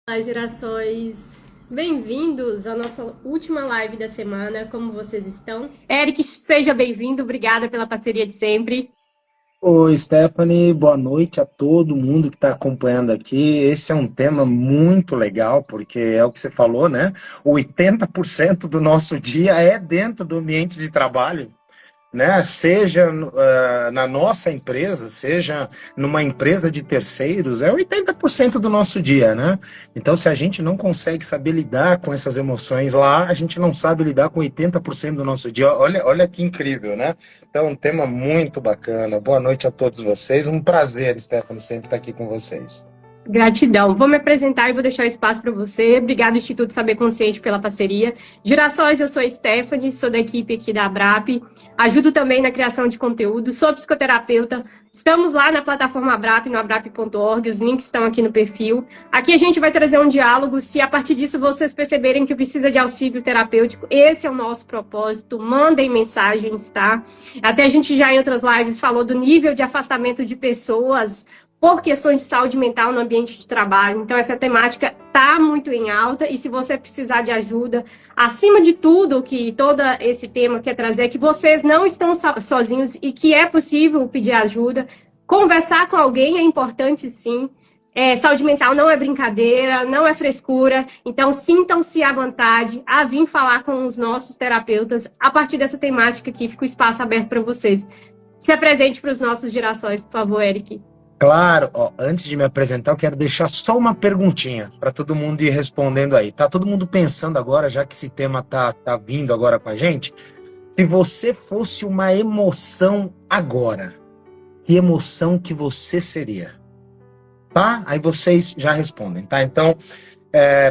Olá, gerações! Bem-vindos à nossa última live da semana. Como vocês estão? Eric, seja bem-vindo. Obrigada pela parceria de sempre. Oi, Stephanie, boa noite a todo mundo que está acompanhando aqui. Esse é um tema muito legal, porque é o que você falou, né? 80% do nosso dia é dentro do ambiente de trabalho, né? Seja na nossa empresa, seja numa empresa de terceiros, é 80% do nosso dia, né? Então, se a gente não consegue saber lidar com essas emoções lá, a gente não sabe lidar com 80% do nosso dia. Olha que incrível, né? Então, um tema muito bacana. Boa noite a todos vocês. Um prazer, Stephanie, sempre estar aqui com vocês. Gratidão. Vou me apresentar e vou deixar espaço para você. Obrigado, Instituto Saber Consciente, pela parceria. Gerações, eu sou a Stephanie, sou da equipe aqui da Abrap. Ajudo também na criação de conteúdo, sou psicoterapeuta. Estamos lá na plataforma Abrap, no abrap.org, os links estão aqui no perfil. Aqui a gente vai trazer um diálogo, se a partir disso vocês perceberem que precisa de auxílio terapêutico, esse é o nosso propósito, mandem mensagens, tá? Até a gente já em outras lives falou do nível de afastamento de pessoas por questões de saúde mental no ambiente de trabalho. Então, essa temática está muito em alta e se você precisar de ajuda, acima de tudo, que todo esse tema quer trazer é que vocês não estão sozinhos e que é possível pedir ajuda. Conversar com alguém é importante, sim. Saúde mental não é brincadeira, não é frescura. Então, sintam-se à vontade a vir falar com os nossos terapeutas a partir dessa temática aqui. Fica o espaço aberto para vocês. Se apresente para os nossos gerações, por favor, Eric. Claro, ó, antes de me apresentar, eu quero deixar só uma perguntinha para todo mundo ir respondendo aí. Tá todo mundo pensando agora, já que esse tema tá vindo agora com a gente? Se você fosse uma emoção agora, que emoção que você seria? Tá? Aí vocês já respondem, tá? Então,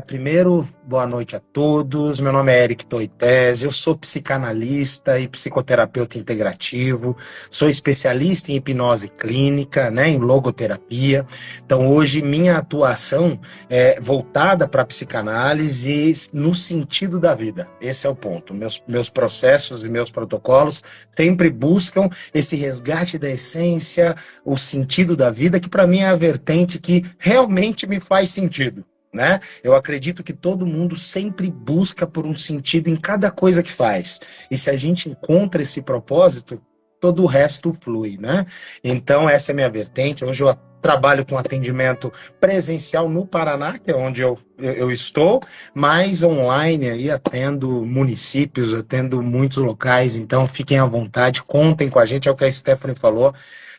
primeiro, boa noite a todos. Meu nome é Eric Toitese, eu sou psicanalista e psicoterapeuta integrativo, sou especialista em hipnose clínica, né, em logoterapia. Então, hoje, minha atuação é voltada para a psicanálise no sentido da vida. Esse é o ponto. Meus processos e meus protocolos sempre buscam esse resgate da essência, o sentido da vida, que para mim é a vertente que realmente me faz sentido, né? Eu acredito que todo mundo sempre busca por um sentido em cada coisa que faz. E se a gente encontra esse propósito, todo o resto flui, né? Então, essa é a minha vertente. Hoje eu trabalho com atendimento presencial no Paraná, que é onde eu estou, mas online aí atendo municípios, atendo muitos locais. Então, fiquem à vontade, contem com a gente, é o que a Stephanie falou.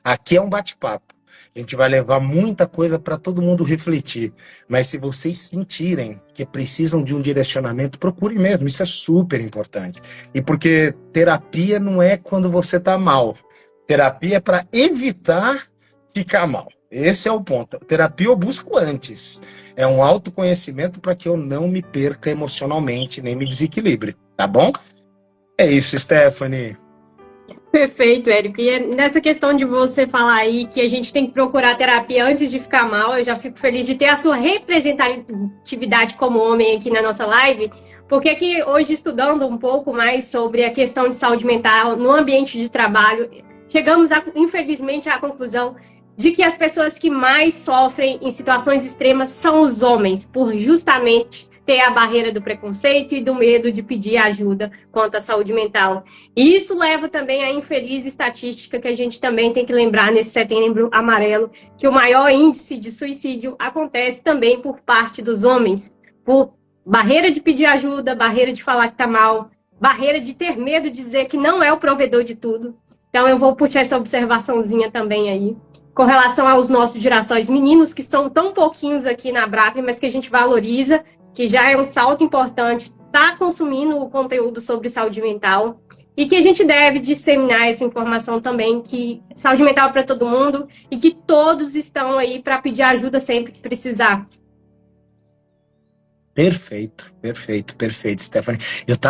Aqui é um bate-papo. A gente vai levar muita coisa para todo mundo refletir. Mas se vocês sentirem que precisam de um direcionamento, procure mesmo. Isso é super importante. E porque terapia não é quando você está mal. Terapia é para evitar ficar mal. Esse é o ponto. Terapia eu busco antes. É um autoconhecimento para que eu não me perca emocionalmente, nem me desequilibre. Tá bom? É isso, Stephanie. Perfeito, Érico. E nessa questão de você falar aí que a gente tem que procurar terapia antes de ficar mal, eu já fico feliz de ter a sua representatividade como homem aqui na nossa live, porque aqui hoje, estudando um pouco mais sobre a questão de saúde mental no ambiente de trabalho, chegamos, infelizmente, à conclusão de que as pessoas que mais sofrem em situações extremas são os homens, por justamente ter a barreira do preconceito e do medo de pedir ajuda quanto à saúde mental. E isso leva também à infeliz estatística que a gente também tem que lembrar nesse Setembro Amarelo, que o maior índice de suicídio acontece também por parte dos homens, por barreira de pedir ajuda, barreira de falar que tá mal, barreira de ter medo de dizer que não é o provedor de tudo. Então eu vou puxar essa observaçãozinha também aí. Com relação aos nossos gerações meninos, que são tão pouquinhos aqui na Abrap, mas que a gente valoriza, que já é um salto importante, está consumindo o conteúdo sobre saúde mental e que a gente deve disseminar essa informação também, que saúde mental é para todo mundo e que todos estão aí para pedir ajuda sempre que precisar. Perfeito, perfeito, perfeito, Stephanie.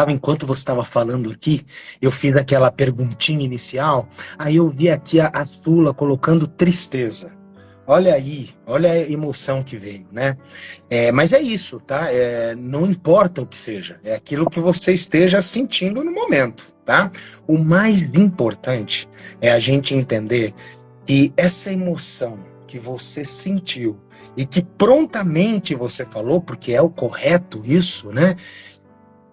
Enquanto você estava falando aqui, eu fiz aquela perguntinha inicial, aí eu vi aqui a Sula colocando tristeza. Olha aí, olha a emoção que veio, né? Mas é isso, tá? Não importa o que seja, é aquilo que você esteja sentindo no momento, tá? O mais importante é a gente entender que essa emoção, que você sentiu e que prontamente você falou, porque é o correto isso, né?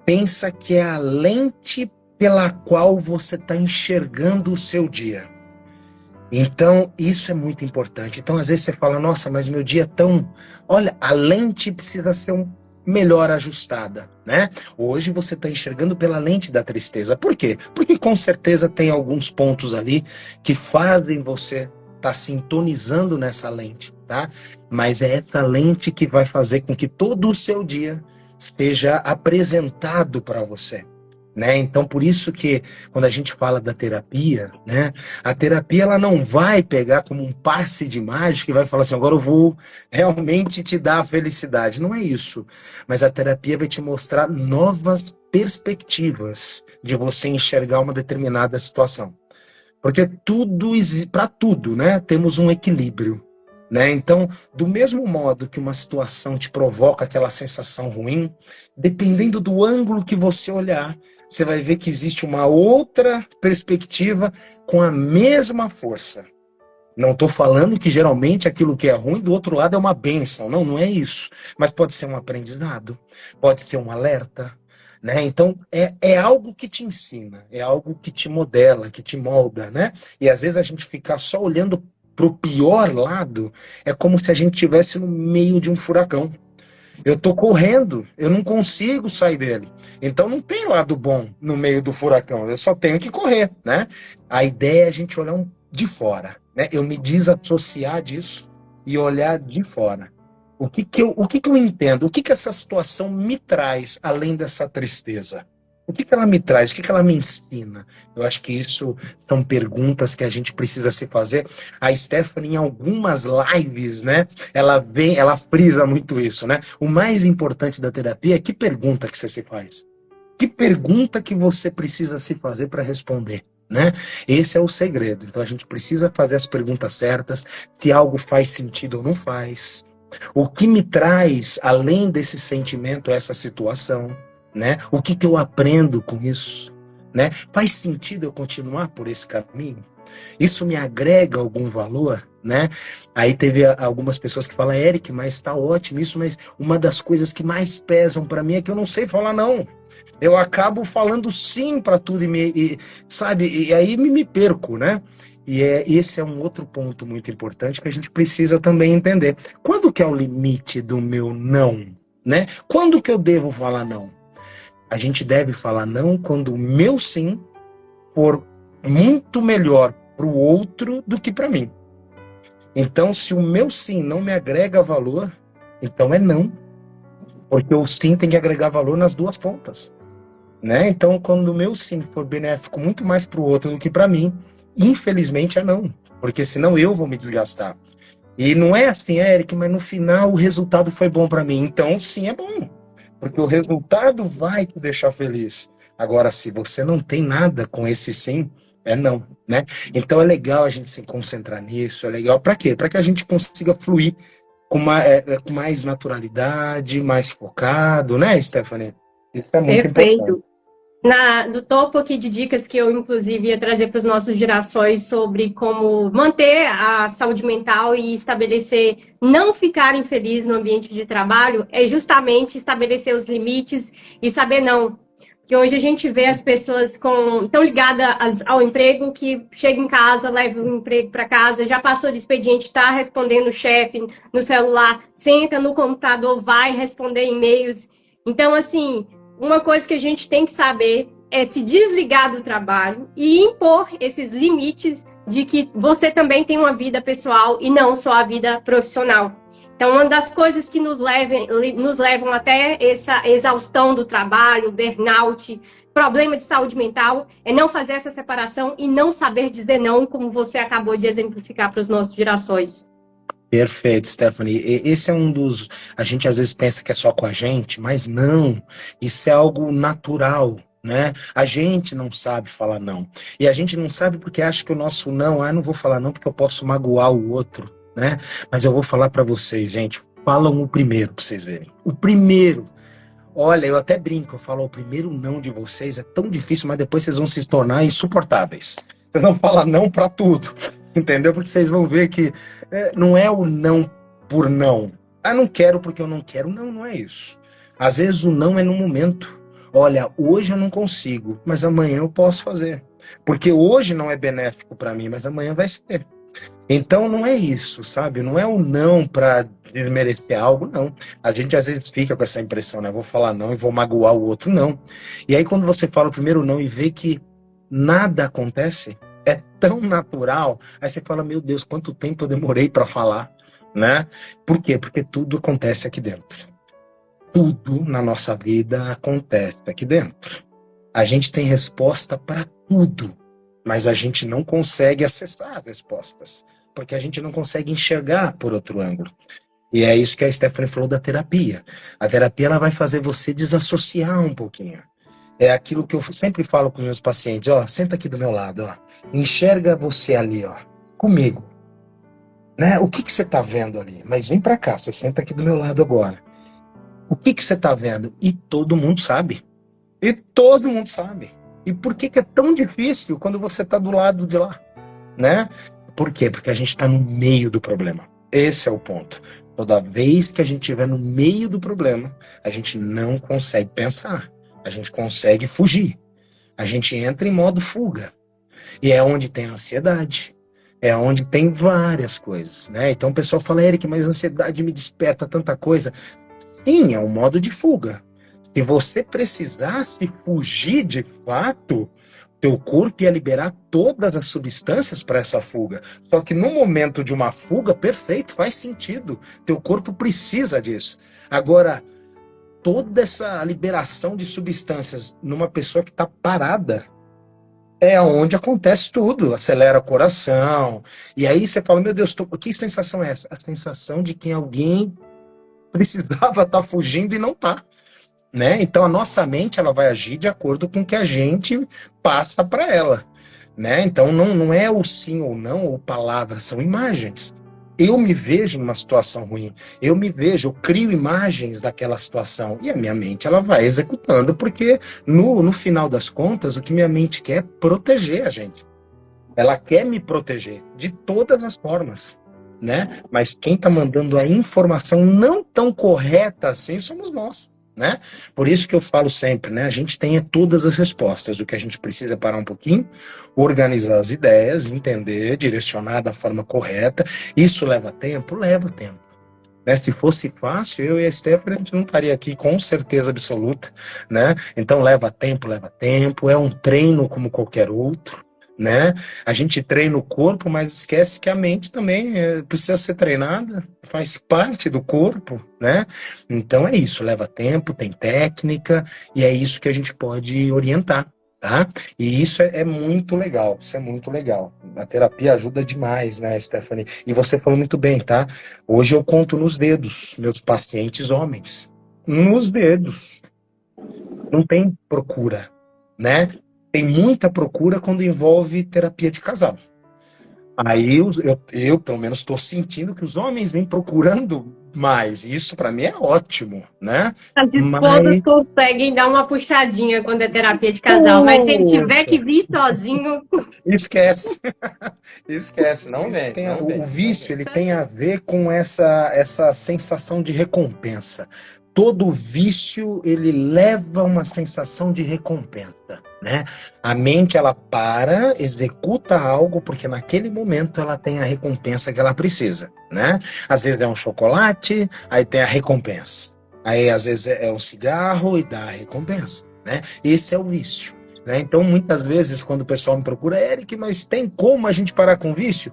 Pensa que é a lente pela qual você está enxergando o seu dia. Então, isso é muito importante. Então, às vezes você fala, nossa, mas meu dia é tão... Olha, a lente precisa ser melhor ajustada, né? Hoje você está enxergando pela lente da tristeza. Por quê? Porque com certeza tem alguns pontos ali que fazem você estar sintonizando nessa lente, tá? Mas é essa lente que vai fazer com que todo o seu dia seja apresentado para você. Né? Então, por isso que quando a gente fala da terapia, né, a terapia ela não vai pegar como um passe de mágica e vai falar assim, agora eu vou realmente te dar a felicidade. Não é isso. Mas a terapia vai te mostrar novas perspectivas de você enxergar uma determinada situação. Porque para tudo, né, temos um equilíbrio. Né? Então, do mesmo modo que uma situação te provoca aquela sensação ruim, dependendo do ângulo que você olhar, você vai ver que existe uma outra perspectiva com a mesma força. Não estou falando que geralmente aquilo que é ruim do outro lado é uma bênção. Não, não é isso. Mas pode ser um aprendizado, pode ser um alerta. Né? Então, é algo que te ensina, é algo que te modela, que te molda. Né? E às vezes a gente ficar só olhando para o pior lado, é como se a gente estivesse no meio de um furacão. Eu estou correndo, eu não consigo sair dele. Então não tem lado bom no meio do furacão, eu só tenho que correr, né? A ideia é a gente olhar de fora, né? Eu me desassociar disso e olhar de fora. O que eu entendo? O que essa situação me traz além dessa tristeza? O que ela me traz? O que ela me ensina? Eu acho que isso são perguntas que a gente precisa se fazer. A Stephanie, em algumas lives, né? Ela frisa muito isso, né? O mais importante da terapia é que pergunta que você se faz. Que pergunta que você precisa se fazer para responder, né? Esse é o segredo. Então a gente precisa fazer as perguntas certas, se algo faz sentido ou não faz. O que me traz, além desse sentimento, essa situação? Né? O que eu aprendo com isso? Né? Faz sentido eu continuar por esse caminho? Isso me agrega algum valor? Né? Aí teve algumas pessoas que falam, Eric, mas está ótimo isso, mas uma das coisas que mais pesam para mim é que eu não sei falar não. Eu acabo falando sim para tudo sabe? E aí me perco, né? E esse é um outro ponto muito importante que a gente precisa também entender. Quando que é o limite do meu não? Né? Quando que eu devo falar não? A gente deve falar não quando o meu sim for muito melhor para o outro do que para mim. Então, se o meu sim não me agrega valor, então é não. Porque o sim tem que agregar valor nas duas pontas. Né? Então, quando o meu sim for benéfico muito mais para o outro do que para mim, infelizmente é não. Porque senão eu vou me desgastar. E não é assim, Eric, mas no final o resultado foi bom para mim. Então, sim é bom. Porque o resultado vai te deixar feliz. Agora, se você não tem nada com esse sim, é não, né? Então é legal a gente se concentrar nisso, é legal. Para quê? Para que a gente consiga fluir com mais naturalidade, mais focado, né, Stephanie? Isso é muito Perfeito. importante. Do topo aqui de dicas que eu, inclusive, ia trazer para os nossos gerações sobre como manter a saúde mental e estabelecer, não ficar infeliz no ambiente de trabalho, é justamente estabelecer os limites e saber não. Que hoje a gente vê as pessoas tão ligadas ao emprego que chega em casa, leva o emprego para casa, já passou de expediente, está respondendo o chefe no celular, senta no computador, vai responder e-mails. Então, assim, uma coisa que a gente tem que saber é se desligar do trabalho e impor esses limites de que você também tem uma vida pessoal e não só a vida profissional. Então, uma das coisas que nos levam até essa exaustão do trabalho, burnout, problema de saúde mental, é não fazer essa separação e não saber dizer não, como você acabou de exemplificar para os nossos gerações. Perfeito, Stephanie. Esse é um dos... A gente às vezes pensa que é só com a gente, mas não. Isso é algo natural, né? A gente não sabe falar não. E a gente não sabe porque acha que o nosso não, não vou falar não porque eu posso magoar o outro, né? Mas eu vou falar para vocês, gente. Falam o primeiro para vocês verem. O primeiro. Olha, eu até brinco, eu falo, o primeiro não de vocês é tão difícil, mas depois vocês vão se tornar insuportáveis. Vocês vão falar não para tudo. Entendeu? Porque vocês vão ver que não é o não por não. Ah, não quero porque eu não quero. Não, não é isso. Às vezes o não é no momento. Olha, hoje eu não consigo, mas amanhã eu posso fazer. Porque hoje não é benéfico para mim, mas amanhã vai ser. Então não é isso, sabe? Não é o não para desmerecer algo, não. A gente às vezes fica com essa impressão, né? Vou falar não e vou magoar o outro, não. E aí quando você fala o primeiro não e vê que nada acontece, é tão natural, aí você fala, meu Deus, quanto tempo eu demorei para falar, né? Por quê? Porque tudo acontece aqui dentro. Tudo na nossa vida acontece aqui dentro. A gente tem resposta para tudo, mas a gente não consegue acessar as respostas, porque a gente não consegue enxergar por outro ângulo. E é isso que a Stephanie falou da terapia. A terapia ela vai fazer você desassociar um pouquinho. É aquilo que eu sempre falo com os meus pacientes, ó, senta aqui do meu lado, ó, enxerga você ali, ó, comigo, né? O que que você tá vendo ali? Mas vem pra cá, você senta aqui do meu lado agora. O que que você tá vendo? E todo mundo sabe. E todo mundo sabe. E por que que é tão difícil quando você tá do lado de lá, né? Por quê? Porque a gente tá no meio do problema. Esse é o ponto. Toda vez que a gente estiver no meio do problema, a gente não consegue pensar. A gente consegue fugir. A gente entra em modo fuga. E é onde tem ansiedade. É onde tem várias coisas, né? Então o pessoal fala, Eric, mas a ansiedade me desperta tanta coisa. Sim, é um modo de fuga. Se você precisasse fugir de fato, teu corpo ia liberar todas as substâncias para essa fuga. Só que no momento de uma fuga, perfeito, faz sentido. Teu corpo precisa disso. Agora, toda essa liberação de substâncias numa pessoa que está parada é onde acontece tudo, acelera o coração, e aí você fala, meu Deus, que sensação é essa? A sensação de que alguém precisava estar fugindo e não está, né? Então a nossa mente ela vai agir de acordo com o que a gente passa para ela, né? Então não é o sim ou não, ou palavras, são imagens. Eu me vejo numa situação ruim, eu crio imagens daquela situação e a minha mente ela vai executando, porque no final das contas o que minha mente quer é proteger a gente. Ela quer me proteger de todas as formas, né? Mas quem está mandando a informação não tão correta assim somos nós. Né? Por isso que eu falo sempre, né? A gente tem todas as respostas. O que a gente precisa é parar um pouquinho, organizar as ideias, entender, direcionar da forma correta. Isso leva tempo? Leva tempo. Né? Se fosse fácil, eu e a Stephanie, a gente não estaria aqui com certeza absoluta, né? Então leva tempo, é um treino como qualquer outro, né? A gente treina o corpo, mas esquece que a mente também precisa ser treinada, faz parte do corpo, né? Então é isso, leva tempo, tem técnica, e é isso que a gente pode orientar, tá? E isso é muito legal, isso é muito legal. A terapia ajuda demais, né, Stephanie? E você falou muito bem, tá? Hoje eu conto nos dedos, meus pacientes homens. Nos dedos. Não tem procura, né? Tem muita procura quando envolve terapia de casal. Aí eu pelo menos, estou sentindo que os homens vêm procurando mais. Isso para mim é ótimo, né? As esposas conseguem dar uma puxadinha quando é terapia de casal, mas se ele tiver que vir sozinho... Esquece. Esquece, não vem. O vício ele tem a ver com essa sensação de recompensa. Todo vício ele leva uma sensação de recompensa, né? A mente ela para, executa algo porque naquele momento ela tem a recompensa que ela precisa, né? Às vezes é um chocolate, aí tem a recompensa. Aí às vezes é um cigarro e dá a recompensa, né? Esse é o vício, né? Então muitas vezes quando o pessoal me procura, Eric, mas tem como a gente parar com o vício?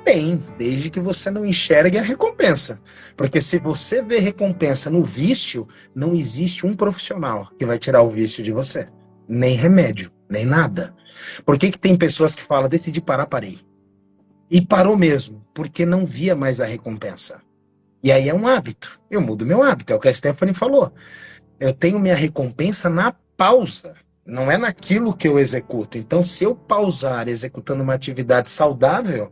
Tem, desde que você não enxergue a recompensa. Porque se você vê recompensa no vício, não existe um profissional que vai tirar o vício de você. Nem remédio, nem nada. Por que tem pessoas que falam, decidi parar, parei. E parou mesmo, porque não via mais a recompensa. E aí é um hábito. Eu mudo meu hábito, é o que a Stephanie falou. Eu tenho minha recompensa na pausa. Não é naquilo que eu executo. Então, se eu pausar executando uma atividade saudável,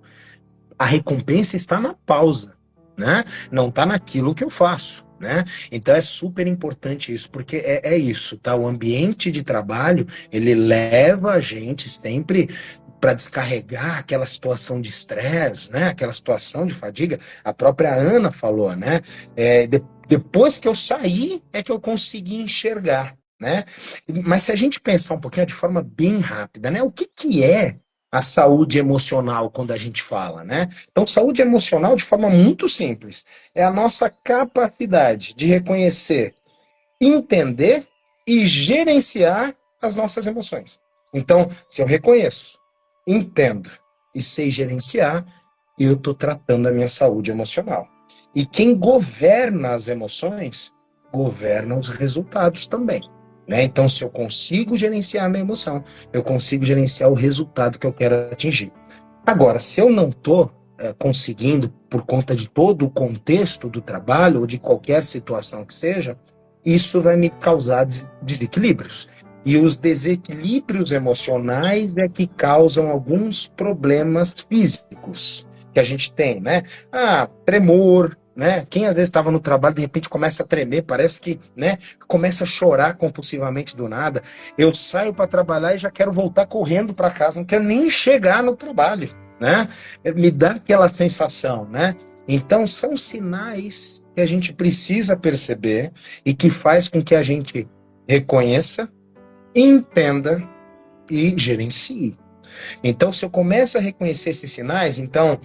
a recompensa está na pausa, né? Não está naquilo que eu faço, né? Então é super importante isso, porque é isso, tá? O ambiente de trabalho, ele leva a gente sempre para descarregar aquela situação de estresse, né? Aquela situação de fadiga. A própria Ana falou, né? Depois que eu saí, é que eu consegui enxergar, né? Mas se a gente pensar um pouquinho de forma bem rápida, né? O que é a saúde emocional quando a gente fala, né? Então, saúde emocional, de forma muito simples, é a nossa capacidade de reconhecer, entender e gerenciar as nossas emoções. Então, se eu reconheço, entendo e sei gerenciar, eu estou tratando a minha saúde emocional. E quem governa as emoções, governa os resultados também. Né? Então, se eu consigo gerenciar a minha emoção, eu consigo gerenciar o resultado que eu quero atingir. Agora, se eu não estou conseguindo, por conta de todo o contexto do trabalho ou de qualquer situação que seja, isso vai me causar desequilíbrios. E os desequilíbrios emocionais é que causam alguns problemas físicos que a gente tem, né? Tremor, né? Quem às vezes estava no trabalho, de repente começa a tremer, parece que, né, começa a chorar compulsivamente do nada. Eu saio para trabalhar e já quero voltar correndo para casa, não quero nem chegar no trabalho, né? Me dá aquela sensação, né? Então, são sinais que a gente precisa perceber e que faz com que a gente reconheça, entenda e gerencie. Então, se eu começo a reconhecer esses sinais, então,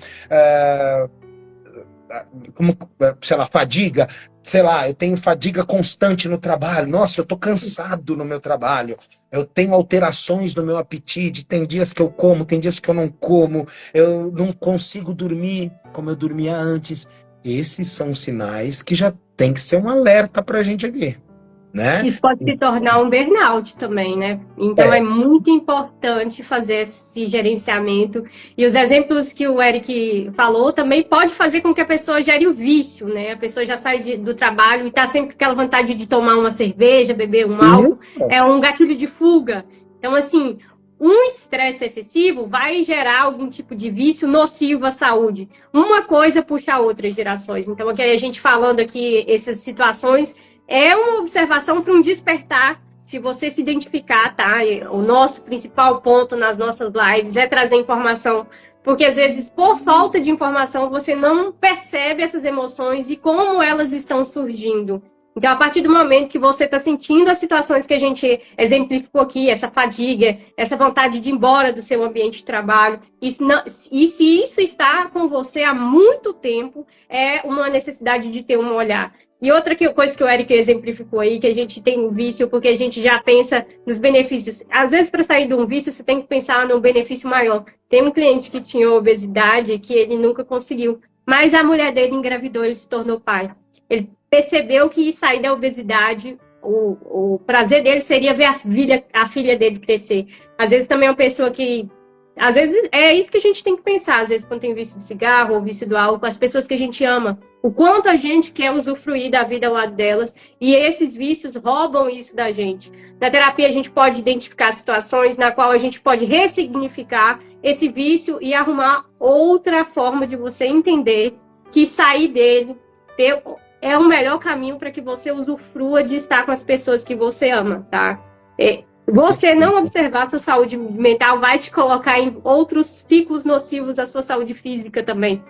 como, sei lá, fadiga, sei lá, eu tenho fadiga constante no trabalho, nossa, eu estou cansado no meu trabalho, eu tenho alterações no meu apetite, tem dias que eu como, tem dias que eu não como, eu não consigo dormir como eu dormia antes. Esses são sinais que já tem que ser um alerta para a gente aqui, né? Isso pode se tornar um burnout também, né? Então é muito importante fazer esse gerenciamento. E os exemplos que o Eric falou também pode fazer com que a pessoa gere o vício, né? A pessoa já sai do trabalho e está sempre com aquela vontade de tomar uma cerveja, beber um álcool. É um gatilho de fuga. Então, assim, um estresse excessivo vai gerar algum tipo de vício nocivo à saúde. Uma coisa puxa a outra, gerações. Então, aqui a gente falando aqui essas situações é uma observação para um despertar, se você se identificar, tá? O nosso principal ponto nas nossas lives é trazer informação, porque às vezes, por falta de informação, você não percebe essas emoções e como elas estão surgindo. Então, a partir do momento que você está sentindo as situações que a gente exemplificou aqui, essa fadiga, essa vontade de ir embora do seu ambiente de trabalho, e se isso está com você há muito tempo, é uma necessidade de ter um olhar. E outra coisa que o Eric exemplificou aí, que a gente tem um vício porque a gente já pensa nos benefícios. Às vezes, para sair de um vício, você tem que pensar num benefício maior. Tem um cliente que tinha obesidade que ele nunca conseguiu, mas a mulher dele engravidou, ele se tornou pai. Ele percebeu que sair da obesidade, o prazer dele seria ver a filha dele crescer. Às vezes também é uma pessoa que... Às vezes é isso que a gente tem que pensar, às vezes quando tem vício de cigarro ou vício do álcool, as pessoas que a gente ama, o quanto a gente quer usufruir da vida ao lado delas, e esses vícios roubam isso da gente. Na terapia a gente pode identificar situações na qual a gente pode ressignificar esse vício e arrumar outra forma de você entender que sair dele é o melhor caminho para que você usufrua de estar com as pessoas que você ama, tá? Você não observar a sua saúde mental vai te colocar em outros ciclos nocivos à sua saúde física também.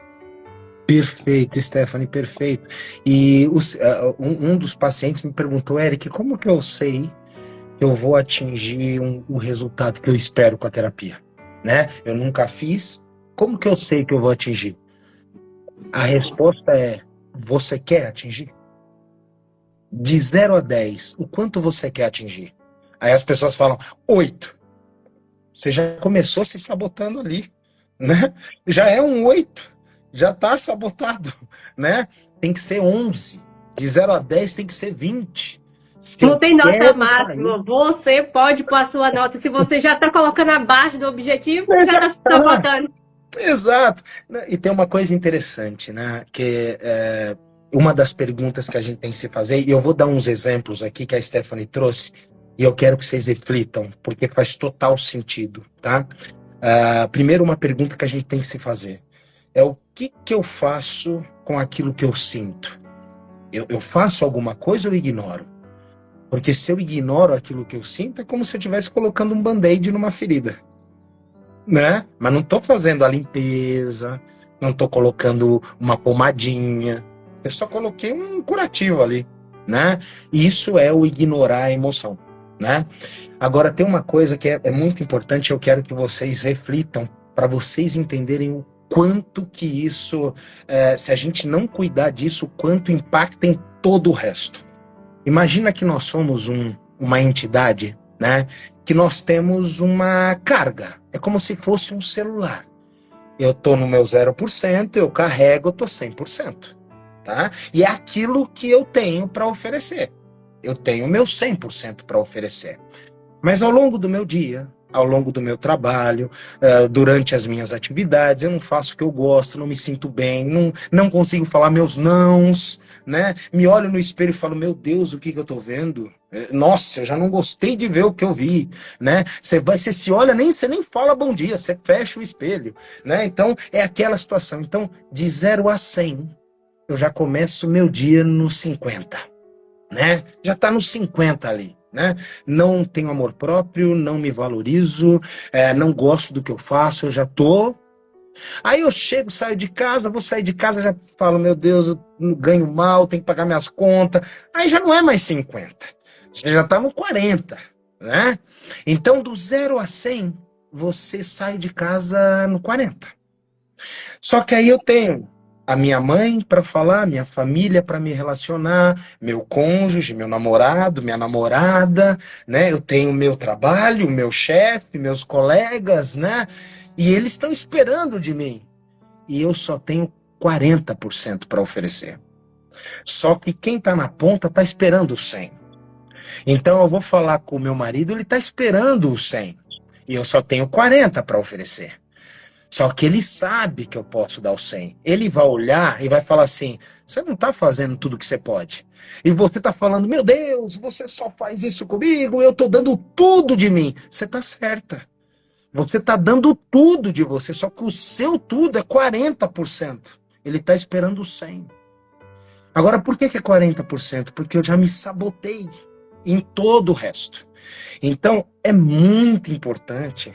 Perfeito, Stephanie, perfeito. E um dos pacientes me perguntou, Eric, como que eu sei que eu vou atingir o resultado que eu espero com a terapia? Né? Eu nunca fiz, como que eu sei que eu vou atingir? A resposta é, você quer atingir? De 0 a 10, o quanto você quer atingir? Aí as pessoas falam, 8. Você já começou se sabotando ali, né? Já é um 8, já está sabotado, né? Tem que ser 11. De 0 a 10 tem que ser 20. Não tem nota máxima. Você pôr a sua nota. Se você já está colocando abaixo do objetivo, já está se sabotando. Exato. E tem uma coisa interessante, né? Que uma das perguntas que a gente tem que se fazer, e eu vou dar uns exemplos aqui que a Stephanie trouxe, e eu quero que vocês reflitam, porque faz total sentido, tá? Primeiro, uma pergunta que a gente tem que se fazer é o que eu faço com aquilo que eu sinto? Eu faço alguma coisa ou eu ignoro? Porque se eu ignoro aquilo que eu sinto, é como se eu estivesse colocando um band-aid numa ferida. né? Mas não estou fazendo a limpeza, não estou colocando uma pomadinha, eu só coloquei um curativo ali, né? Isso é o ignorar a emoção, né? Agora tem uma coisa que é muito importante, eu quero que vocês reflitam para vocês entenderem o quanto que isso, se a gente não cuidar disso, o quanto impacta em todo o resto. Imagina que nós somos uma entidade, né? Que nós temos uma carga. É como se fosse um celular. Eu estou no meu 0%, eu carrego, eu estou 100%. Tá? E é aquilo que eu tenho para oferecer. Eu tenho o meu 100% para oferecer. Mas ao longo do meu dia, ao longo do meu trabalho, durante as minhas atividades, eu não faço o que eu gosto, não me sinto bem, não consigo falar meus nãos, né? Me olho no espelho e falo, meu Deus, o que eu estou vendo? Nossa, eu já não gostei de ver o que eu vi, né? Você se olha, você nem fala bom dia, você fecha o espelho, né? Então, é aquela situação. Então, de 0 a 100, eu já começo meu dia no 50, né? Já está no 50 ali. Né? Não tenho amor próprio, não me valorizo, não gosto do que eu faço, eu já tô. Aí eu chego, saio de casa, vou sair de casa, já falo, meu Deus, eu ganho mal, tenho que pagar minhas contas. Aí já não é mais 50, já tá no 40, né? Então, do 0 a 100, você sai de casa no 40. Só que aí eu tenho a minha mãe para falar, minha família para me relacionar, meu cônjuge, meu namorado, minha namorada, né? Eu tenho meu trabalho, meu chefe, meus colegas, né? E eles estão esperando de mim. E eu só tenho 40% para oferecer. Só que quem está na ponta está esperando o 100. Então eu vou falar com o meu marido, ele está esperando o 100. E eu só tenho 40 para oferecer. Só que ele sabe que eu posso dar o 100. Ele vai olhar e vai falar assim, você não está fazendo tudo que você pode. E você está falando, meu Deus, você só faz isso comigo, eu estou dando tudo de mim. Você está certa. Você está dando tudo de você, só que o seu tudo é 40%. Ele está esperando o 100. Agora, por que é 40%? Porque eu já me sabotei em todo o resto. Então, é muito importante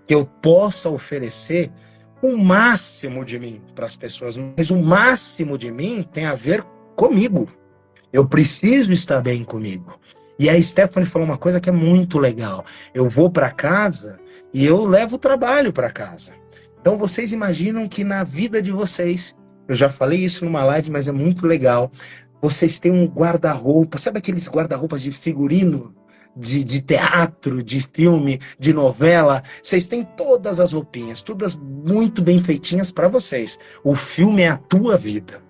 que eu possa oferecer o máximo de mim para as pessoas, mas o máximo de mim tem a ver comigo. Eu preciso estar bem comigo. E a Stephanie falou uma coisa que é muito legal. Eu vou para casa e eu levo o trabalho para casa. Então vocês imaginam que na vida de vocês, eu já falei isso numa live, mas é muito legal, vocês têm um guarda-roupa, sabe aqueles guarda-roupas de figurino? De teatro, de filme, de novela, vocês têm todas as roupinhas, todas muito bem feitinhas para vocês. O filme é a tua vida.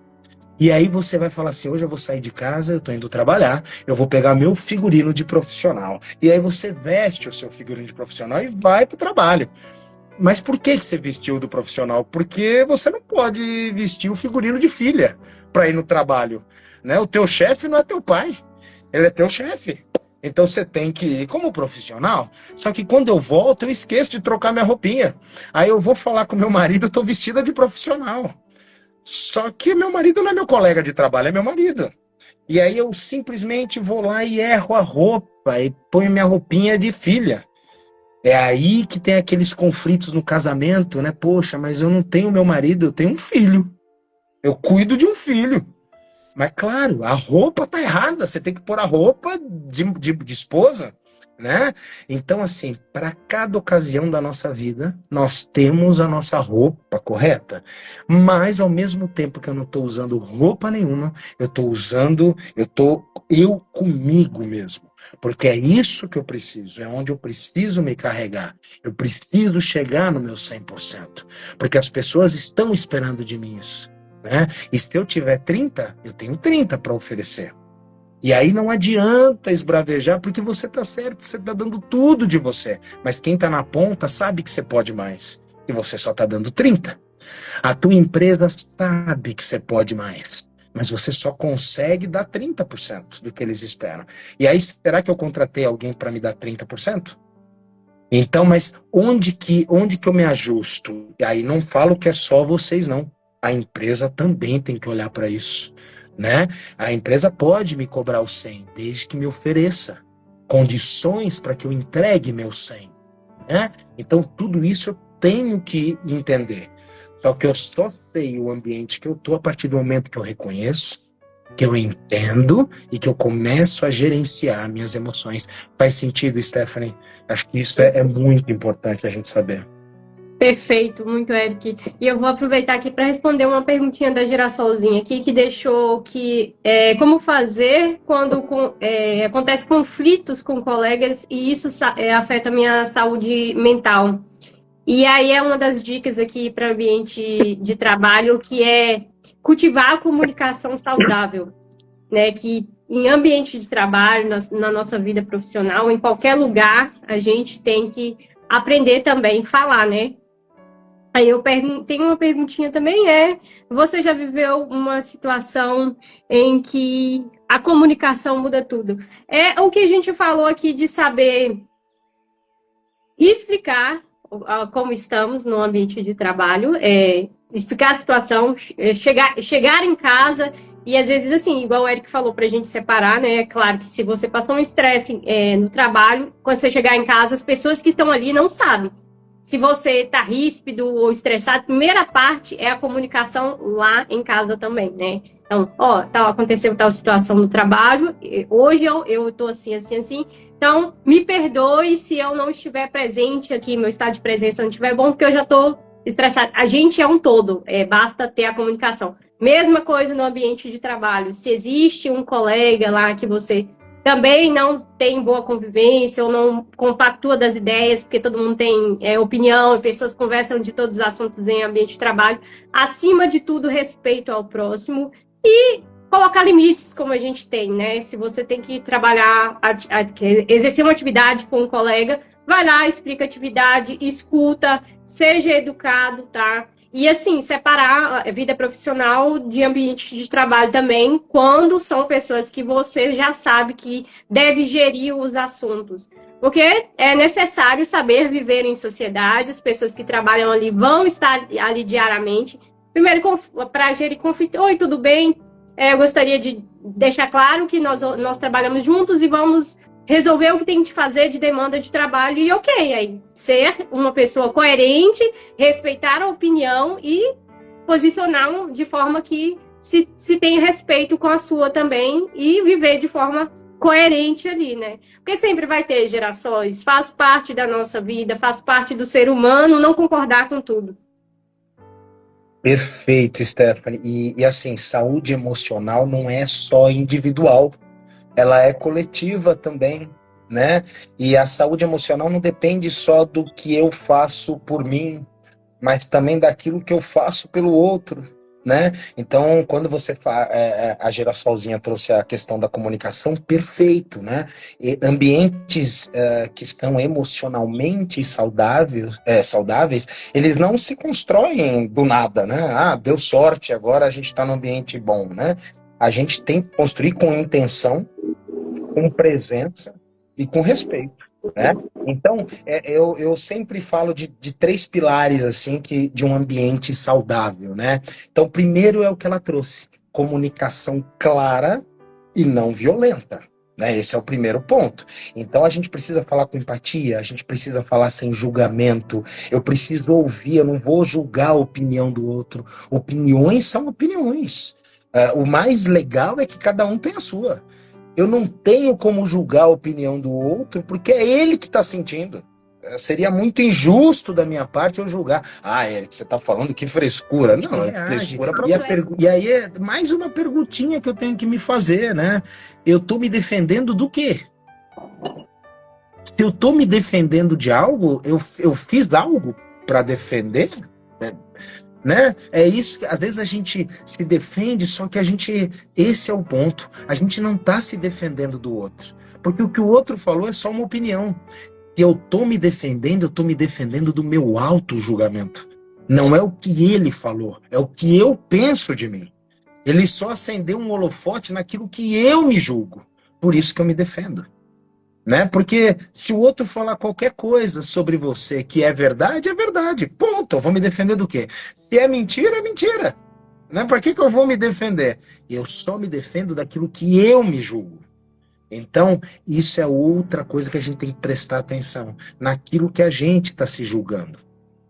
E aí você vai falar assim, hoje eu vou sair de casa, eu tô indo trabalhar, eu vou pegar meu figurino de profissional. E aí você veste o seu figurino de profissional e vai pro trabalho. Mas por que você vestiu do profissional? Porque você não pode vestir o figurino de filha para ir no trabalho, né? O teu chefe não é teu pai, ele é teu chefe. Então você tem que ir como profissional. Só que quando eu volto, eu esqueço de trocar minha roupinha. Aí eu vou falar com meu marido, eu tô vestida de profissional. Só que meu marido não é meu colega de trabalho, é meu marido. E aí eu simplesmente vou lá e erro a roupa e ponho minha roupinha de filha. É aí que tem aqueles conflitos no casamento, né? Poxa, mas eu não tenho meu marido, eu tenho um filho. Eu cuido de um filho. Mas, claro, a roupa tá errada. Você tem que pôr a roupa de esposa, né? Então, assim, para cada ocasião da nossa vida, nós temos a nossa roupa correta. Mas, ao mesmo tempo que eu não estou usando roupa nenhuma, eu estou usando, eu comigo mesmo. Porque é isso que eu preciso, é onde eu preciso me carregar. Eu preciso chegar no meu 100%. Porque as pessoas estão esperando de mim isso. Né? E se eu tiver 30, eu tenho 30 para oferecer. E aí não adianta esbravejar, porque você está certo, você está dando tudo de você. Mas quem está na ponta sabe que você pode mais. E você só está dando 30. A tua empresa sabe que você pode mais. Mas você só consegue dar 30% do que eles esperam. E aí, será que eu contratei alguém para me dar 30%? Então, mas onde que eu me ajusto? E aí não falo que é só vocês, não. A empresa também tem que olhar para isso, né? A empresa pode me cobrar o 100, desde que me ofereça condições para que eu entregue meu 100, né? Então, tudo isso eu tenho que entender. Só que eu só sei o ambiente que eu tô a partir do momento que eu reconheço, que eu entendo e que eu começo a gerenciar minhas emoções. Faz sentido, Stephanie? Acho que isso é muito importante a gente saber. Perfeito, muito, Eric. E eu vou aproveitar aqui para responder uma perguntinha da Girassolzinha aqui, que deixou como fazer quando acontece conflitos com colegas e isso afeta a minha saúde mental. E aí é uma das dicas aqui para o ambiente de trabalho, que é cultivar a comunicação saudável, né? Que em ambiente de trabalho, na nossa vida profissional, em qualquer lugar, a gente tem que aprender também a falar, né? Aí tenho uma perguntinha também, você já viveu uma situação em que a comunicação muda tudo? É o que a gente falou aqui de saber explicar como estamos no ambiente de trabalho, explicar a situação, chegar em casa e às vezes assim, igual o Eric falou, para a gente separar, né? É claro que se você passou um estresse no trabalho, quando você chegar em casa, as pessoas que estão ali não sabem. Se você está ríspido ou estressado, a primeira parte é a comunicação lá em casa também, né? Então, aconteceu tal situação no trabalho, hoje eu estou assim, assim, assim. Então, me perdoe se eu não estiver presente aqui, meu estado de presença não estiver bom, porque eu já estou estressado. A gente é um todo, basta ter a comunicação. Mesma coisa no ambiente de trabalho. Se existe um colega lá que você também não tem boa convivência ou não compactua das ideias, porque todo mundo tem opinião e pessoas conversam de todos os assuntos em ambiente de trabalho. Acima de tudo, respeito ao próximo e colocar limites, como a gente tem, né? Se você tem que trabalhar, exercer uma atividade com um colega, vai lá, explica a atividade, escuta, seja educado, tá? E, assim, separar a vida profissional de ambiente de trabalho também, quando são pessoas que você já sabe que deve gerir os assuntos. Porque é necessário saber viver em sociedade, as pessoas que trabalham ali vão estar ali diariamente. Primeiro, para gerir conflito. Oi, tudo bem? Eu gostaria de deixar claro que nós trabalhamos juntos e vamos resolver o que tem de fazer de demanda de trabalho e aí ser uma pessoa coerente, respeitar a opinião e posicionar de forma que se tenha respeito com a sua também e viver de forma coerente ali, né? Porque sempre vai ter gerações, faz parte da nossa vida, faz parte do ser humano não concordar com tudo. Perfeito, Stephanie. E assim, saúde emocional não é só individual, ela é coletiva também, né? E a saúde emocional não depende só do que eu faço por mim, mas também daquilo que eu faço pelo outro, né? Então, quando você a Girassolzinha trouxe a questão da comunicação, perfeito, né? E ambientes que estão emocionalmente saudáveis, eles não se constroem do nada, né? Ah, deu sorte, agora a gente está num ambiente bom, né? A gente tem que construir com intenção, com presença e com respeito, né? Então, eu sempre falo de três pilares assim de um ambiente saudável, né? Então, primeiro é o que ela trouxe: comunicação clara e não violenta, né? Esse é o primeiro ponto. Então, a gente precisa falar com empatia, a gente precisa falar sem julgamento. Eu preciso ouvir, eu não vou julgar a opinião do outro. Opiniões são opiniões. O mais legal é que cada um tem a sua. Eu não tenho como julgar a opinião do outro, porque é ele que está sentindo. Seria muito injusto da minha parte eu julgar. Ah, Eric, você está falando que frescura. Não, é frescura para você. E aí é mais uma perguntinha que eu tenho que me fazer, né? Eu estou me defendendo do quê? Se eu estou me defendendo de algo, eu fiz algo para defender? Né? É isso que às vezes a gente se defende, só que esse é o ponto, a gente não está se defendendo do outro, porque o que o outro falou é só uma opinião, e eu estou me defendendo do meu auto-julgamento, não é o que ele falou, é o que eu penso de mim. Ele só acendeu um holofote naquilo que eu me julgo, por isso que eu me defendo. Né? Porque se o outro falar qualquer coisa sobre você que é verdade, ponto. Eu vou me defender do quê? Se é mentira, é mentira. Né? Para que eu vou me defender? Eu só me defendo daquilo que eu me julgo. Então, isso é outra coisa que a gente tem que prestar atenção, naquilo que a gente está se julgando.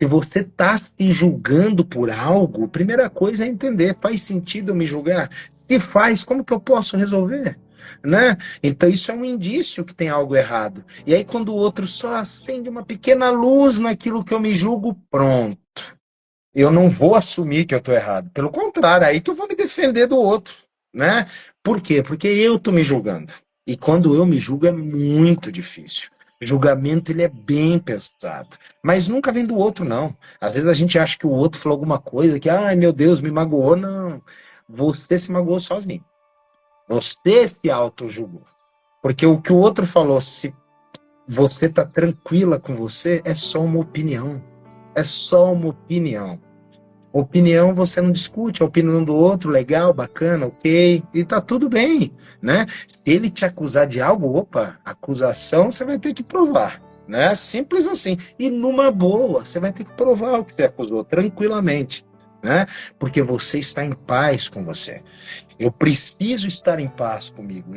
Se você está se julgando por algo, a primeira coisa é entender, faz sentido eu me julgar? Se faz, como que eu posso resolver? Né? Então isso é um indício que tem algo errado. E aí quando o outro só acende uma pequena luz naquilo que eu me julgo, pronto. Eu não vou assumir que eu estou errado. Pelo contrário, aí que eu vou me defender do outro, né? Por quê? Porque eu estou me julgando. E quando eu me julgo é muito difícil. O julgamento ele é bem pesado. Mas nunca vem do outro, não. Às vezes a gente acha que o outro falou alguma coisa que, ai meu Deus, me magoou. Não. Você se magoou sozinho. Você se auto-julgou. Porque o que o outro falou, se você está tranquila com você, é só uma opinião. É só uma opinião. Opinião você não discute, a opinião do outro, legal, bacana, ok, e tá tudo bem, né? Se ele te acusar de algo, opa, acusação você vai ter que provar, né? Simples assim. E numa boa, você vai ter que provar o que você acusou, tranquilamente, né? Porque você está em paz com você. Eu preciso estar em paz comigo.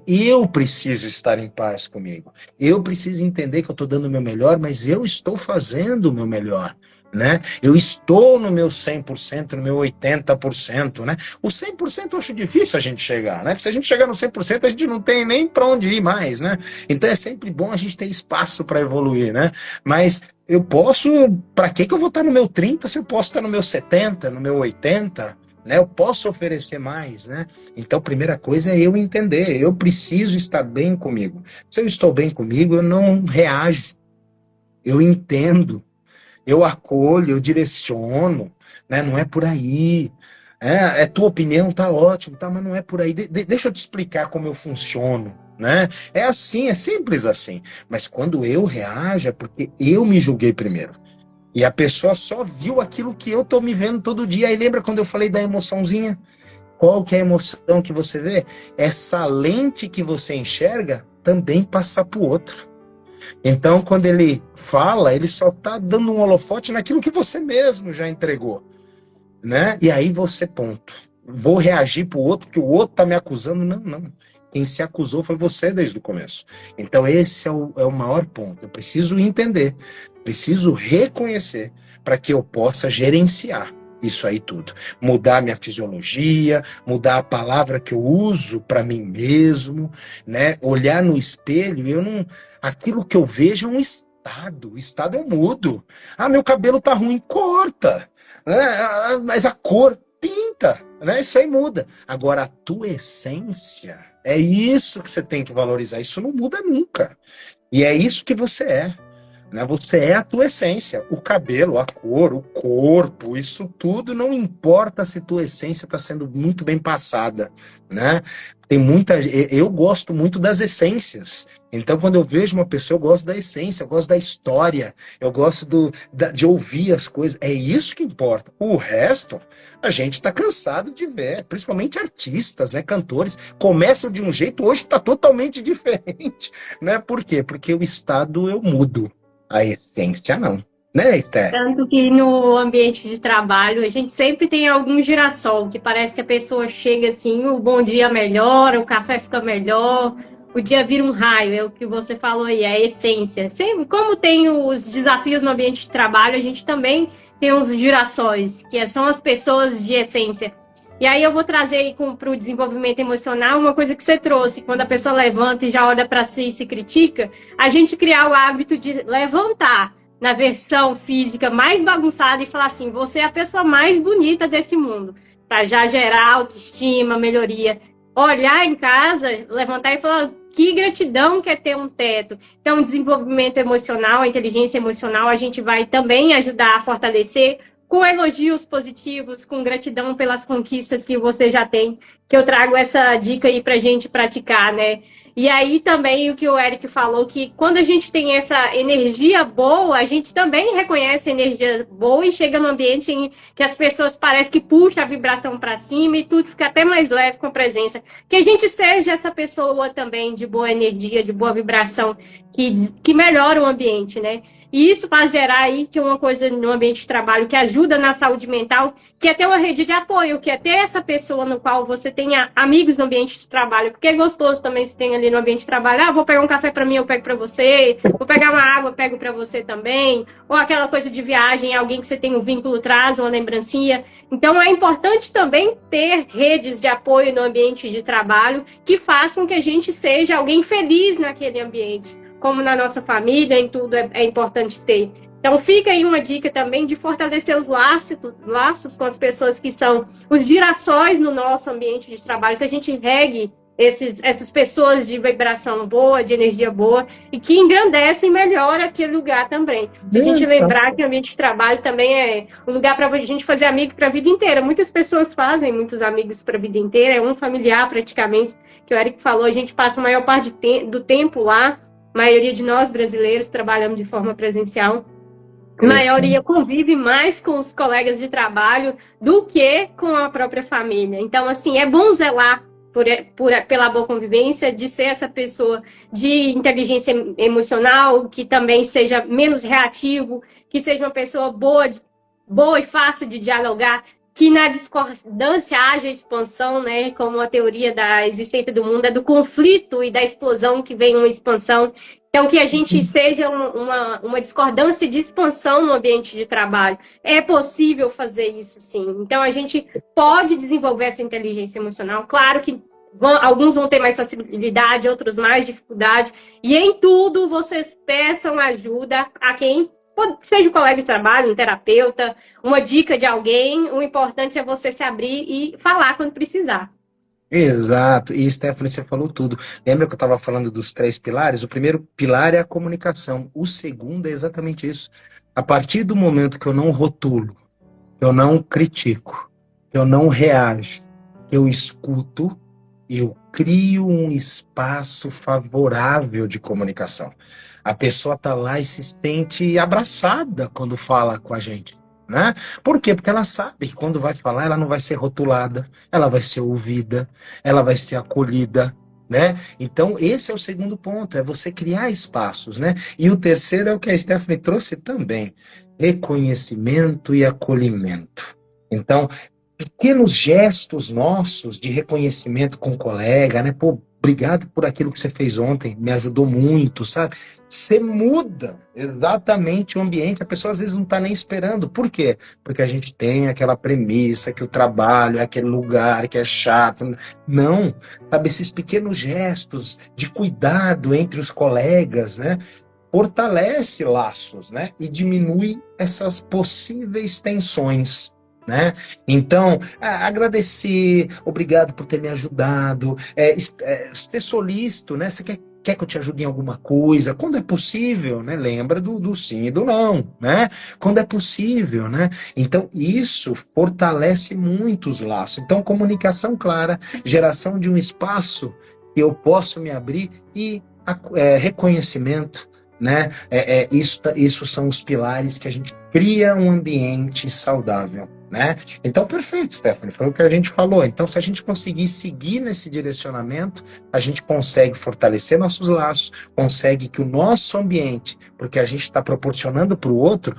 Eu preciso estar em paz comigo. Eu preciso entender que eu estou dando o meu melhor, mas eu estou fazendo o meu melhor, né? Eu estou no meu 100%, no meu 80%, né? O 100% eu acho difícil a gente chegar, né? Porque se a gente chegar no 100%, a gente não tem nem para onde ir mais, né? Então é sempre bom a gente ter espaço para evoluir, né? Mas eu posso, para que eu vou estar no meu 30 se eu posso estar no meu 70, no meu 80, né? Eu posso oferecer mais, né? Então, a primeira coisa é eu entender, eu preciso estar bem comigo. Se eu estou bem comigo, eu não reajo, eu entendo, eu acolho, eu direciono, né? Não é por aí. É tua opinião, tá ótimo, tá, mas não é por aí. Deixa eu te explicar como eu funciono, né? É assim, é simples assim. Mas quando eu reajo, é porque eu me julguei primeiro. E a pessoa só viu aquilo que eu tô me vendo todo dia. Aí lembra quando eu falei da emoçãozinha? Qual que é a emoção que você vê? Essa lente que você enxerga também passa para o outro. Então, quando ele fala, ele só está dando um holofote naquilo que você mesmo já entregou, né? E aí você, ponto. Vou reagir para o outro, porque o outro está me acusando. Não, não. Quem se acusou foi você desde o começo. Então, esse é o maior ponto. Eu preciso entender, preciso reconhecer para que eu possa gerenciar isso aí tudo. Mudar minha fisiologia, mudar a palavra que eu uso para mim mesmo, né? Olhar no espelho, eu não. Aquilo que eu vejo é um estado. O estado eu mudo. Ah, meu cabelo tá ruim, corta. Né? Mas a cor pinta, né? Isso aí muda. Agora, a tua essência, é isso que você tem que valorizar. Isso não muda nunca. E é isso que você é. Né? Você é a tua essência. O cabelo, a cor, o corpo, isso tudo não importa se tua essência está sendo muito bem passada, né? Tem muita. Eu gosto muito das essências. Então, quando eu vejo uma pessoa, eu gosto da essência, eu gosto da história, eu gosto de ouvir as coisas. É isso que importa. O resto, a gente está cansado de ver, principalmente artistas, né? Cantores. Começam de um jeito, hoje está totalmente diferente. Né? Por quê? Porque o estado eu mudo. A essência não, né, Ité? Tanto que no ambiente de trabalho a gente sempre tem algum girassol, que parece que a pessoa chega assim, o bom dia melhora, o café fica melhor, o dia vira um raio, é o que você falou aí, a essência. Sempre, como tem os desafios no ambiente de trabalho, a gente também tem os girassóis, que são as pessoas de essência. E aí eu vou trazer para o desenvolvimento emocional uma coisa que você trouxe, quando a pessoa levanta e já olha para si e se critica, a gente criar o hábito de levantar na versão física mais bagunçada e falar assim, você é a pessoa mais bonita desse mundo, para já gerar autoestima, melhoria. Olhar em casa, levantar e falar, que gratidão que é ter um teto. Então, desenvolvimento emocional, a inteligência emocional, a gente vai também ajudar a fortalecer com elogios positivos, com gratidão pelas conquistas que você já tem, que eu trago essa dica aí pra gente praticar, né? E aí também o que o Eric falou, que quando a gente tem essa energia boa, a gente também reconhece a energia boa e chega no ambiente em que as pessoas parecem que puxam a vibração para cima e tudo fica até mais leve com a presença. Que a gente seja essa pessoa também de boa energia, de boa vibração, que melhora o ambiente, né? E isso faz gerar aí que uma coisa no ambiente de trabalho que ajuda na saúde mental, que é ter uma rede de apoio, que é ter essa pessoa no qual você tenha amigos no ambiente de trabalho, porque é gostoso também se tem ali no ambiente de trabalho, ah, vou pegar um café para mim, eu pego para você, vou pegar uma água, eu pego para você também, ou aquela coisa de viagem, alguém que você tem um vínculo traz, uma lembrancinha. Então é importante também ter redes de apoio no ambiente de trabalho que façam com que a gente seja alguém feliz naquele ambiente. Como na nossa família, em tudo é importante ter. Então fica aí uma dica também de fortalecer os laços com as pessoas que são os girassóis no nosso ambiente de trabalho, que a gente regue essas pessoas de vibração boa, de energia boa, e que engrandecem e melhoram aquele lugar também. De a gente lembrar que o ambiente de trabalho também é um lugar para a gente fazer amigo para a vida inteira. Muitas pessoas fazem muitos amigos para a vida inteira, é um familiar praticamente, que o Eric falou, a gente passa a maior parte do tempo lá. A maioria de nós brasileiros trabalhamos de forma presencial. A maioria convive mais com os colegas de trabalho do que com a própria família. Então, assim, é bom zelar pela boa convivência, de ser essa pessoa de inteligência emocional, que também seja menos reativo, que seja uma pessoa boa e fácil de dialogar, que na discordância haja expansão, né? Como a teoria da existência do mundo é do conflito e da explosão que vem uma expansão. Então, que a gente seja uma discordância de expansão no ambiente de trabalho. É possível fazer isso, sim. Então, a gente pode desenvolver essa inteligência emocional. Claro que alguns vão ter mais facilidade, outros mais dificuldade. E em tudo, vocês peçam ajuda a quem seja um colega de trabalho, um terapeuta, uma dica de alguém. O importante é você se abrir e falar quando precisar. Exato, e Stephanie, você falou tudo. Lembra que eu estava falando dos 3 pilares? O primeiro pilar é a comunicação, o segundo é exatamente isso. A partir do momento que eu não rotulo, que eu não critico, que eu não reajo, que eu escuto, eu crio um espaço favorável de comunicação. A pessoa está lá e se sente abraçada quando fala com a gente. Né? Por quê? Porque ela sabe que quando vai falar, ela não vai ser rotulada, ela vai ser ouvida, ela vai ser acolhida, né? Então, esse é o segundo ponto, é você criar espaços, né? E o terceiro é o que a Stephanie trouxe também, reconhecimento e acolhimento. Então, pequenos gestos nossos de reconhecimento com o colega, né? Pô, obrigado por aquilo que você fez ontem, me ajudou muito, sabe? Você muda exatamente o ambiente, a pessoa às vezes não está nem esperando. Por quê? Porque a gente tem aquela premissa que o trabalho é aquele lugar que é chato. Não, sabe, esses pequenos gestos de cuidado entre os colegas, né? Fortalece laços, né? E diminui essas possíveis tensões. Né? Então, agradecer, obrigado por ter me ajudado, ser solícito, né? Você quer que eu te ajude em alguma coisa? Quando é possível, né? Lembra do sim e do não, né? Quando é possível, né? Então, isso fortalece muito os laços. Então, comunicação clara, geração de um espaço que eu posso me abrir e reconhecimento, né? Isso são os pilares que a gente cria um ambiente saudável. Né? Então, perfeito, Stephanie, foi o que a gente falou. Então, se a gente conseguir seguir nesse direcionamento, a gente consegue fortalecer nossos laços, consegue que o nosso ambiente, porque a gente está proporcionando para o outro,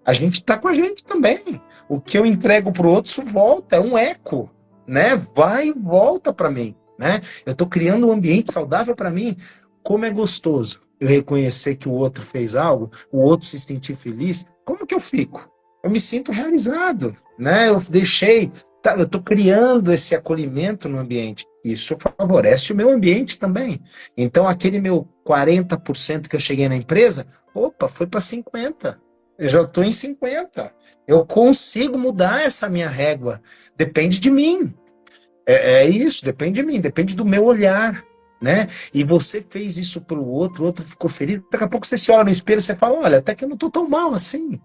a gente está com a gente também. O que eu entrego para o outro, isso volta, é um eco, né? Vai e volta para mim, né? Eu estou criando um ambiente saudável para mim. Como é gostoso eu reconhecer que o outro fez algo, o outro se sentir feliz, como que eu fico? Eu me sinto realizado, né? Eu estou criando esse acolhimento no ambiente. Isso favorece o meu ambiente também. Então, aquele meu 40% que eu cheguei na empresa, opa, foi para 50%. Eu já estou em 50%. Eu consigo mudar essa minha régua. Depende de mim. É isso, depende de mim, depende do meu olhar. Né? E você fez isso para o outro ficou ferido. Daqui a pouco você se olha no espelho e você fala, olha, até que eu não estou tão mal assim.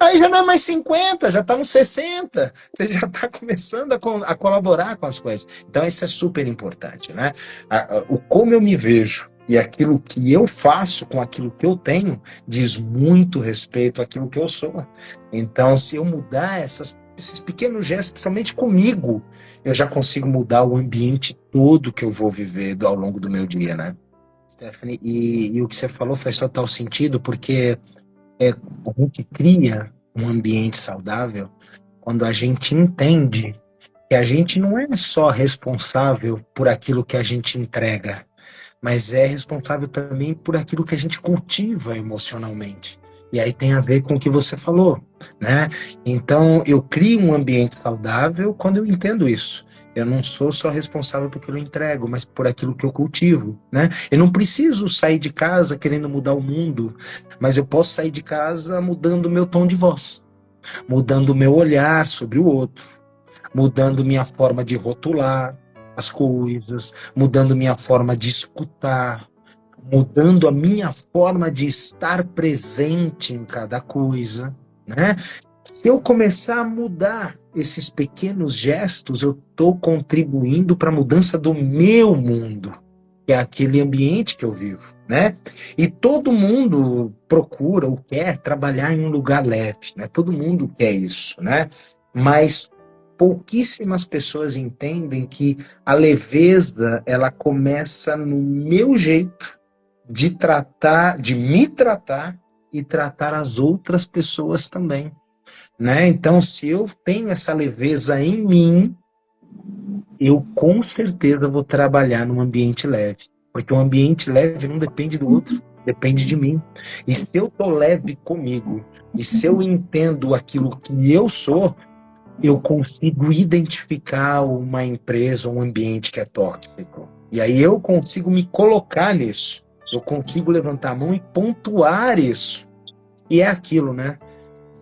Aí já não é mais 50, já está nos 60, você já está começando a colaborar com as coisas. Então isso é super importante, né? O como eu me vejo e aquilo que eu faço com aquilo que eu tenho diz muito respeito àquilo que eu sou. Então, se eu mudar esses pequenos gestos, principalmente comigo, eu já consigo mudar o ambiente todo que eu vou viver ao longo do meu dia, né? Stephanie, e o que você falou faz total sentido, porque A gente cria um ambiente saudável quando a gente entende que a gente não é só responsável por aquilo que a gente entrega, mas é responsável também por aquilo que a gente cultiva emocionalmente. E aí tem a ver com o que você falou, né? Então, eu crio um ambiente saudável quando eu entendo isso. Eu não sou só responsável por aquilo que eu entrego, mas por aquilo que eu cultivo, né? Eu não preciso sair de casa querendo mudar o mundo, mas eu posso sair de casa mudando o meu tom de voz, mudando o meu olhar sobre o outro, mudando minha forma de rotular as coisas, mudando minha forma de escutar, mudando a minha forma de estar presente em cada coisa, né? Se eu começar a mudar esses pequenos gestos, eu estou contribuindo para a mudança do meu mundo, que é aquele ambiente que eu vivo, né? E todo mundo procura ou quer trabalhar em um lugar leve, né? Todo mundo quer isso, né? Mas pouquíssimas pessoas entendem que a leveza, ela começa no meu jeito de tratar, de me tratar e tratar as outras pessoas também, né? Então, se eu tenho essa leveza em mim, eu com certeza vou trabalhar num ambiente leve, porque um ambiente leve não depende do outro, depende de mim. E se eu tô leve comigo, e se eu entendo aquilo que eu sou, eu consigo identificar uma empresa, um ambiente que é tóxico. E aí eu consigo me colocar nisso. Eu consigo levantar a mão e pontuar isso. E é aquilo, né?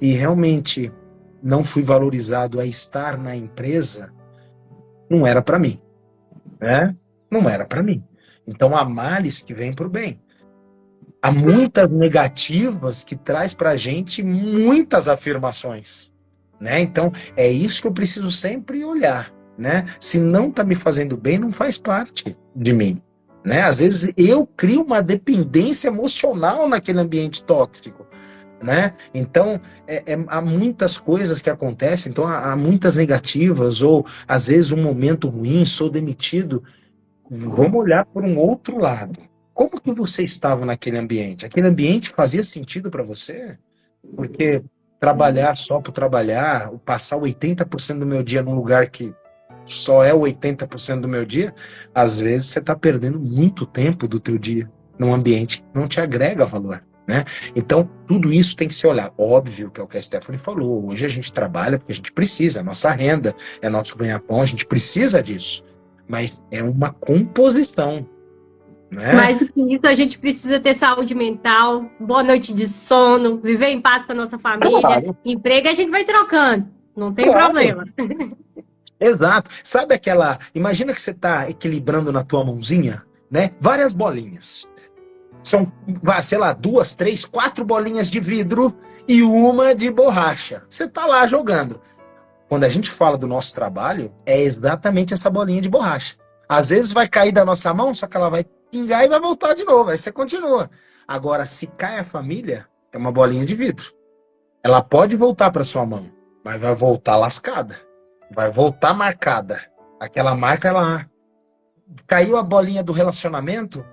E realmente não fui valorizado a estar na empresa, não era para mim, né? Não era para mim. Então há males que vêm para o bem. Há muitas negativas que traz para a gente muitas afirmações, né? Então é isso que eu preciso sempre olhar, né? Se não está me fazendo bem, não faz parte de mim, né? Às vezes eu crio uma dependência emocional naquele ambiente tóxico, né? Então há muitas coisas que acontecem, então há muitas negativas, ou às vezes um momento ruim, sou demitido. Vamos olhar por um outro lado. Como que você estava naquele ambiente? Aquele ambiente fazia sentido para você? Porque trabalhar só por trabalhar, passar 80% do meu dia num lugar que só é 80% do meu dia, às vezes você está perdendo muito tempo do teu dia num ambiente que não te agrega valor, né? Então, tudo isso tem que se olhar. Óbvio que é o que a Stephanie falou. Hoje a gente trabalha porque a gente precisa, é nossa renda, é nosso ganha-pão, a gente precisa disso. Mas é uma composição, né? Mais do que isso, a gente precisa ter saúde mental, boa noite de sono, viver em paz com a nossa família. Claro, Emprego a gente vai trocando, não tem claro. problema. Exato. Sabe aquela... Imagina que você está equilibrando na tua mãozinha, né? Várias bolinhas. São, sei lá, 2, 3, 4 bolinhas de vidro e uma de borracha. Você está lá jogando. Quando a gente fala do nosso trabalho, é exatamente essa bolinha de borracha. Às vezes vai cair da nossa mão, só que ela vai pingar e vai voltar de novo. Aí você continua. Agora, se cai a família, é uma bolinha de vidro. Ela pode voltar para sua mão, mas vai voltar lascada. Vai voltar marcada. Aquela marca, ela caiu a bolinha do relacionamento,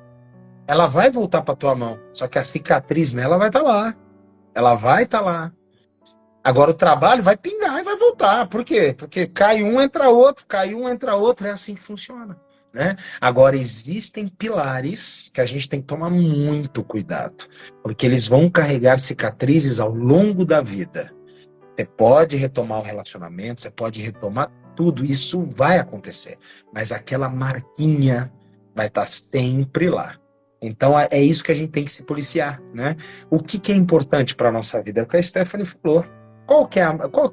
ela vai voltar para tua mão. Só que a cicatriz nela vai estar lá. Ela vai estar lá. Agora o trabalho vai pingar e vai voltar. Por quê? Porque cai um, entra outro, cai um, entra outro. É assim que funciona, né? Agora, existem pilares que a gente tem que tomar muito cuidado, porque eles vão carregar cicatrizes ao longo da vida. Você pode retomar o relacionamento, você pode retomar tudo, isso vai acontecer. Mas aquela marquinha vai estar sempre lá. Então é isso que a gente tem que se policiar, né? O que é importante para a nossa vida? É o que a Stephanie falou. Qual que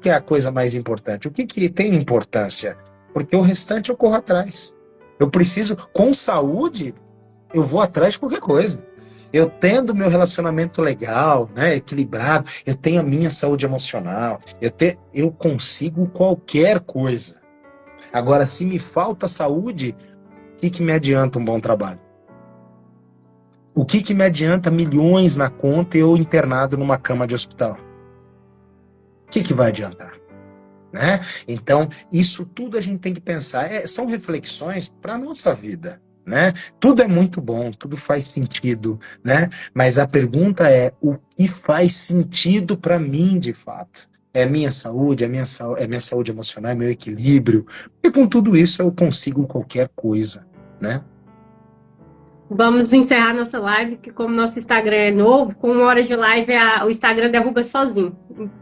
é a coisa mais importante? O que tem importância? Porque o restante eu corro atrás. Eu preciso, com saúde, eu vou atrás de qualquer coisa. Eu tendo meu relacionamento legal, né, equilibrado, eu tenho a minha saúde emocional, eu consigo qualquer coisa. Agora, se me falta saúde, o que me adianta um bom trabalho? O que me adianta milhões na conta e eu internado numa cama de hospital? O que vai adiantar? Né? Então, isso tudo a gente tem que pensar. São reflexões para a nossa vida. né? Tudo é muito bom, tudo faz sentido, né? Mas a pergunta é, o que faz sentido para mim, de fato? É minha saúde, é minha saúde emocional, é meu equilíbrio. E com tudo isso eu consigo qualquer coisa, né? Vamos encerrar nossa live, que como nosso Instagram é novo, com 1 hora de live o Instagram derruba sozinho.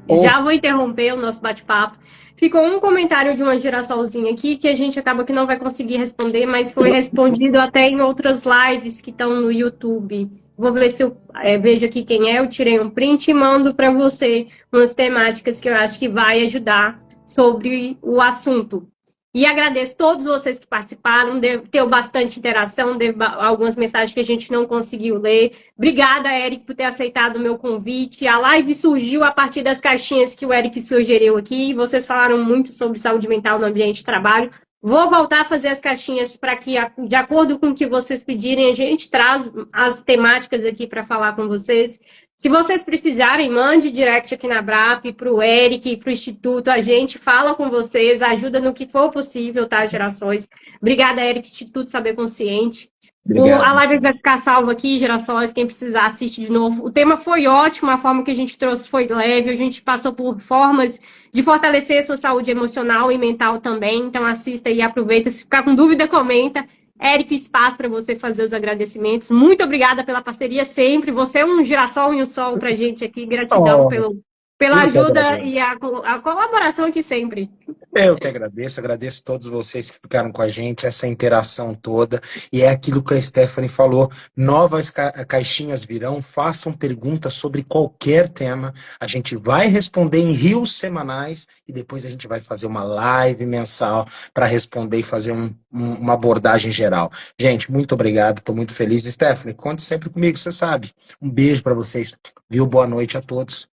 Ou Já vou interromper o nosso bate-papo. Ficou um comentário de uma girassolzinha aqui que a gente acaba que não vai conseguir responder, mas foi respondido até em outras lives que estão no YouTube. Vou ver se eu vejo aqui quem é, eu tirei um print e mando para você umas temáticas que eu acho que vai ajudar sobre o assunto. E agradeço todos vocês que participaram, deu bastante interação, deu algumas mensagens que a gente não conseguiu ler. Obrigada, Eric, por ter aceitado o meu convite. A live surgiu a partir das caixinhas que o Eric sugeriu aqui. Vocês falaram muito sobre saúde mental no ambiente de trabalho. Vou voltar a fazer as caixinhas para que, de acordo com o que vocês pedirem, a gente traz as temáticas aqui para falar com vocês. Se vocês precisarem, mande direct aqui na BRAP, para o Eric, para o Instituto, a gente fala com vocês, ajuda no que for possível, tá, Gerações? Obrigada, Eric, Instituto Saber Consciente. A obrigado. live vai ficar salva aqui, Gerações, quem precisar assiste de novo. O tema foi ótimo, a forma que a gente trouxe foi leve, a gente passou por formas de fortalecer sua saúde emocional e mental também, então assista e aproveita. Se ficar com dúvida, comenta. Eric, espaço para você fazer os agradecimentos. Muito obrigada pela parceria sempre. Você é um girassol e um sol para a gente aqui. Gratidão Oh, pela eu que ajuda agradeço. e a colaboração aqui sempre. Eu que agradeço, agradeço todos vocês que ficaram com a gente, essa interação toda. E é aquilo que a Stephanie falou: novas caixinhas virão, façam perguntas sobre qualquer tema. A gente vai responder em rios semanais e depois a gente vai fazer uma live mensal para responder e fazer uma abordagem geral. Gente, muito obrigado, estou muito feliz. Stephanie, conte sempre comigo, você sabe. Um beijo para vocês, viu? Boa noite a todos.